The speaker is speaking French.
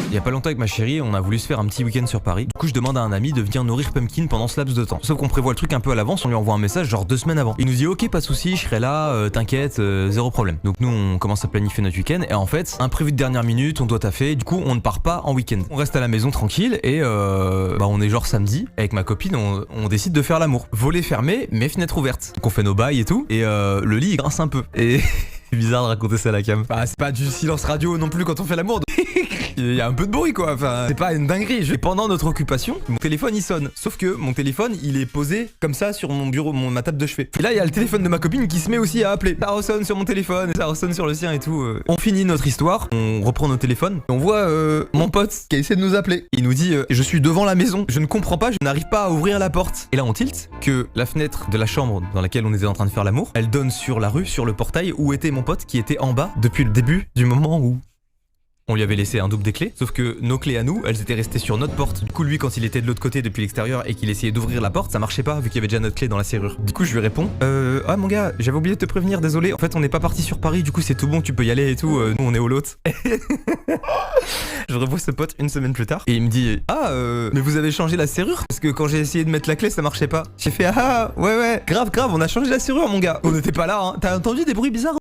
il y a pas longtemps avec ma chérie, on a voulu se faire un petit week-end sur Paris. Du coup, je demande à un ami de venir nourrir Pumpkin pendant ce laps de temps. Sauf qu'on prévoit le truc un peu à l'avance, on lui envoie un message genre 2 semaines avant. Il nous dit ok, pas de souci, je serai là, t'inquiète, zéro problème. Donc nous, on commence à planifier notre week-end et en fait, imprévu de dernière minute, on doit taffer. Du coup, on ne part pas en week-end. On reste à la maison tranquille et on est genre samedi avec ma copine, on décide de faire l'amour. Volet fermé, mais fenêtre ouverte. Donc on fait nos bails et tout et le lit il grince un peu. Et c'est bizarre de raconter ça à la cam. Bah, c'est pas du silence radio non plus quand on fait l'amour. Il y a un peu de bruit quoi, enfin c'est pas une dinguerie. Pendant notre occupation, mon téléphone il sonne. Sauf que mon téléphone il est posé comme ça sur mon bureau, ma table de chevet. Et là il y a le téléphone de ma copine qui se met aussi à appeler. Ça ressonne sur mon téléphone, ça ressonne sur le sien et tout. On finit notre histoire, on reprend nos téléphones. On voit mon pote qui a essayé de nous appeler. Il nous dit je suis devant la maison, je ne comprends pas, je n'arrive pas à ouvrir la porte. Et là on tilt que la fenêtre de la chambre dans laquelle on était en train de faire l'amour, elle donne sur la rue, sur le portail où était mon pote qui était en bas depuis le début du moment où on lui avait laissé un double des clés, sauf que nos clés à nous, elles étaient restées sur notre porte. Du coup, lui, quand il était de l'autre côté depuis l'extérieur et qu'il essayait d'ouvrir la porte, ça marchait pas vu qu'il y avait déjà notre clé dans la serrure. Du coup, je lui réponds ah mon gars, j'avais oublié de te prévenir, désolé. En fait, on n'est pas parti sur Paris, du coup, c'est tout bon, tu peux y aller et tout. Nous, on est au lot. Je revois ce pote une semaine plus tard et il me dit mais vous avez changé la serrure parce que quand j'ai essayé de mettre la clé, ça marchait pas. J'ai fait ouais, grave, on a changé la serrure, mon gars. On n'était pas là, hein. T'as entendu des bruits bizarres?